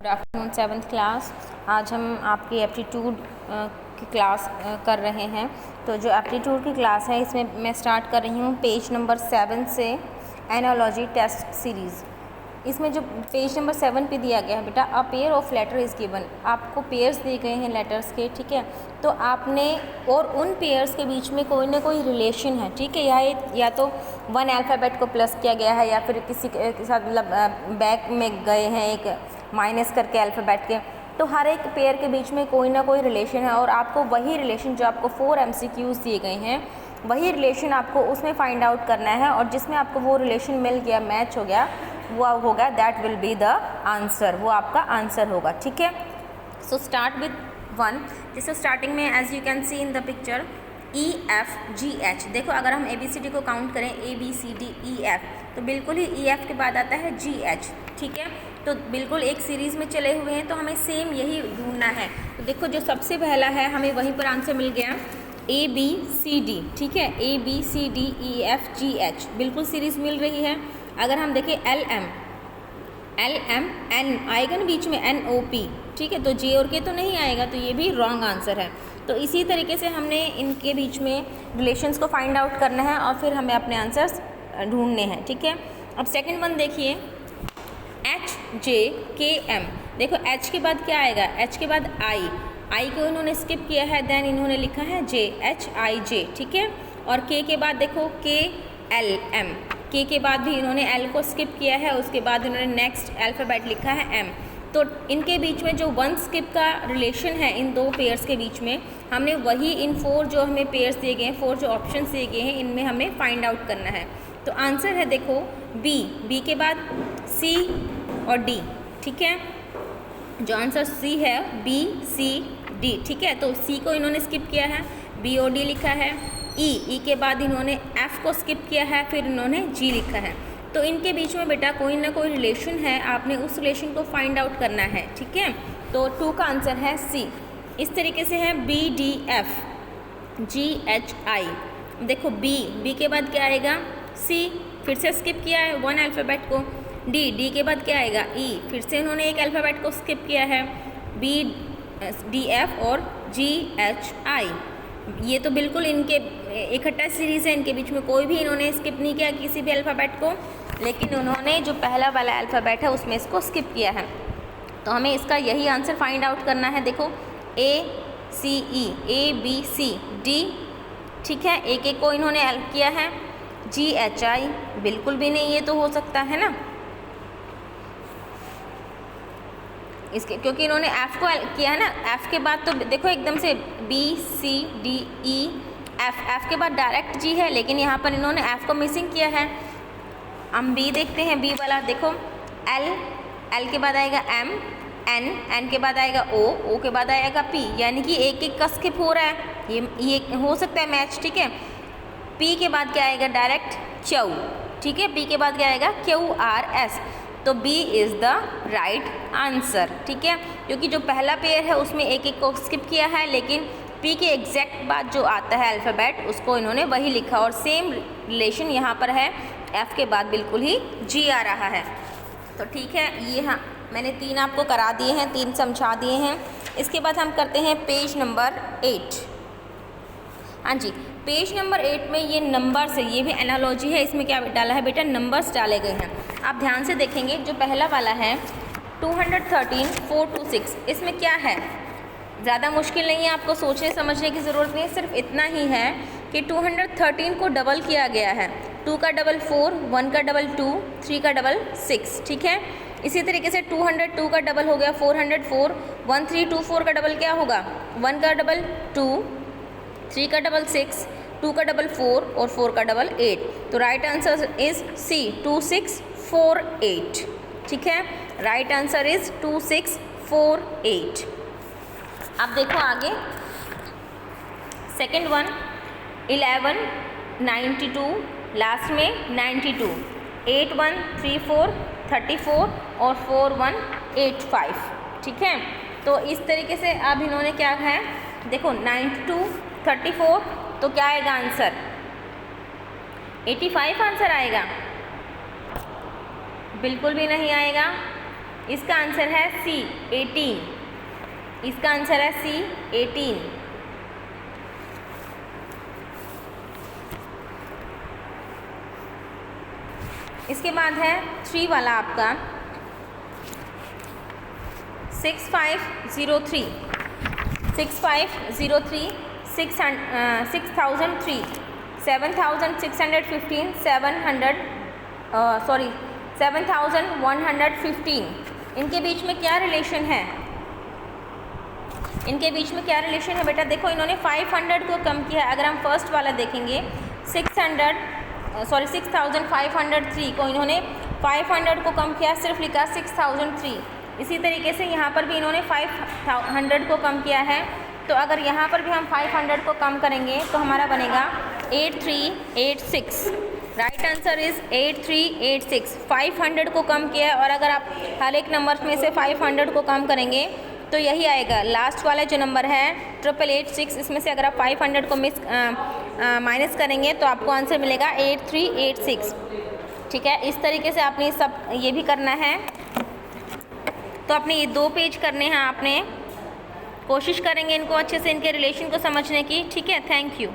Afternoon 7th class. आज हम आपकी एप्टीट्यूड की क्लास कर रहे हैं। तो जो एप्टीट्यूड की क्लास है इसमें मैं स्टार्ट कर रही हूँ पेज नंबर 7 से एनालॉजी टेस्ट सीरीज़। इसमें जो पेज नंबर 7 पे दिया गया है बेटा, a pair of letter is given. आपको पेयर्स दिए गए हैं लेटर्स के, ठीक है। तो आपने और उन पेयर्स के बीच में कोई ना कोई रिलेशन है, ठीक है। या तो वन अल्फ़ाबेट को प्लस किया गया है या फिर किसी के साथ मतलब बैक में गए हैं एक माइनस करके अल्फ़ाबेट के। तो हर एक पेयर के बीच में कोई ना कोई रिलेशन है और आपको वही रिलेशन जो आपको 4 MCQs दिए गए हैं वही रिलेशन आपको उसमें फाइंड आउट करना है, और जिसमें आपको वो रिलेशन मिल गया, मैच हो गया, वो होगा that will be the answer, वो आपका आंसर होगा, ठीक है। So start with 1। जैसे स्टार्टिंग में as you can see in the picture EFGH। देखो अगर हम ABCD को काउंट करें ABCDEF तो बिल्कुल ही EF के बाद आता है GH, ठीक है। तो बिल्कुल एक सीरीज़ में चले हुए हैं, तो हमें सेम यही ढूंढना है। तो देखो जो सबसे पहला है हमें वहीं पर आंसर मिल गया ABCD, ठीक है। ABCDEFGH बिल्कुल सीरीज़ मिल रही है। अगर हम देखें LMN आएगा ना बीच में NOP, ठीक है। तो J और K तो नहीं आएगा, तो ये भी रॉन्ग आंसर है। तो इसी तरीके से हमने इनके बीच में रिलेशंस को फाइंड आउट करना है और फिर हमें अपने आंसर्स ढूंढने हैं, ठीक है। अब सेकंड वन देखिए HJKM। देखो H के बाद क्या आएगा, H के बाद I को इन्होंने स्किप किया है, देन इन्होंने लिखा है HIJ, ठीक है। और K के बाद देखो KLM, K के बाद भी इन्होंने L को स्किप किया है, उसके बाद इन्होंने नेक्स्ट अल्फ़ाबेट लिखा है M। तो इनके बीच में जो वन स्किप का रिलेशन है इन दो पेयर्स के बीच में, हमने वही इन 4 जो हमें पेयर्स दिए गए हैं, 4 जो ऑप्शंस दिए गए हैं, इनमें हमें फाइंड आउट करना है। तो आंसर है देखो B के बाद C और D, ठीक है। जो आंसर C है BCD, ठीक है। तो C को इन्होंने स्किप किया है, B और D लिखा है। E के बाद इन्होंने F को स्किप किया है, फिर इन्होंने G लिखा है। तो इनके बीच में बेटा कोई ना कोई रिलेशन है, आपने उस रिलेशन को फाइंड आउट करना है, ठीक है। तो 2 का आंसर है C। इस तरीके से है BDF GHI। देखो B के बाद क्या आएगा C, फिर से स्किप किया है वन अल्फ़ाबेट को। D के बाद क्या आएगा E, फिर से इन्होंने एक अल्फ़ाबेट को स्किप किया है BDF और GHI। ये तो बिल्कुल इनके इकट्ठा सीरीज़ है, इनके बीच में कोई भी इन्होंने स्किप नहीं किया किसी भी अल्फ़ाबेट को, लेकिन उन्होंने जो पहला वाला अल्फ़ाबेट है उसमें इसको स्किप किया है। तो हमें इसका यही आंसर फाइंड आउट करना है। देखो ACE ABCD, ठीक है। एक को इन्होंने एल किया है। GHI बिल्कुल भी नहीं, ये तो हो सकता है ना इसके, क्योंकि इन्होंने F को किया है ना। F के बाद तो देखो एकदम से BCDEF, F के बाद डायरेक्ट G है, लेकिन यहाँ पर इन्होंने F को मिसिंग किया है। हम B देखते हैं, B वाला देखो L के बाद आएगा M, N के बाद आएगा O के बाद आएगा P, यानी कि एक का स्किप हो रहा है, ये हो सकता है मैच, ठीक है। P के बाद क्या आएगा डायरेक्ट Q, ठीक है। P के बाद क्या आएगा QRS, तो B is the right answer, ठीक है। क्योंकि जो पहला पेयर है उसमें एक को स्किप किया है, लेकिन P के एग्जैक्ट बाद जो आता है अल्फ़ाबेट उसको इन्होंने वही लिखा, और सेम रिलेशन यहाँ पर है, F के बाद बिल्कुल ही G आ रहा है। तो ठीक है, ये हाँ मैंने 3 आपको करा दिए हैं, 3 समझा दिए हैं। इसके बाद हम करते हैं पेज नंबर 8। हाँ जी, पेज नंबर 8 में ये नंबर से, ये भी एनालॉजी है, इसमें क्या डाला है बेटा, नंबर्स डाले गए हैं। आप ध्यान से देखेंगे, जो पहला वाला है 213 4 to 6, इसमें क्या है, ज़्यादा मुश्किल नहीं है, आपको सोचने समझने की ज़रूरत नहीं है। सिर्फ इतना ही है कि 213 को डबल किया गया है, 2 का डबल 4, 1 का डबल 2, 3 का डबल 6, ठीक है। इसी तरीके से 202 का डबल हो गया 404, 1324 का डबल क्या होगा, 1 का डबल 2, 3 का डबल 6, 2 का डबल 4 और 4 का डबल 8। तो राइट आंसर इज़ C 2648, ठीक है। Right answer is 2648। अब देखो आगे सेकंड वन 1192, लास्ट में 92, 8134 34 और 4185, ठीक है। तो इस तरीके से अब इन्होंने क्या है, देखो 92 34, तो क्या आएगा आंसर 85 आंसर आएगा, बिल्कुल भी नहीं आएगा। इसका आंसर है सी 18। इसका आंसर है सी 18। इसके बाद है 3 वाला आपका 6503 6503 6003 7615 7115। इनके बीच में क्या रिलेशन है? इनके बीच में क्या रिलेशन है बेटा? देखो इन्होंने 500 को कम किया है। अगर हम फर्स्ट वाला देखेंगे 6503 को इन्होंने 500 को कम किया, सिर्फ लिखा 6003। इसी तरीके से यहाँ पर भी इन्होंने 500 को कम किया है। तो अगर यहाँ पर भी हम 500 को कम करेंगे तो हमारा बनेगा 8386। Right answer is 8386। 500 को कम किया है और अगर आप हर एक नंबर में से 500 को कम करेंगे तो यही आएगा। लास्ट वाला जो नंबर है 8886, इसमें से अगर आप 500 को माइनस करेंगे तो आपको आंसर मिलेगा 8386। ठीक है, इस तरीके से आपने सब ये भी करना है। तो आपने ये 2 पेज करने हैं। आपने कोशिश करेंगे इनको अच्छे से इनके रिलेशन को समझने की। ठीक है, थैंक यू।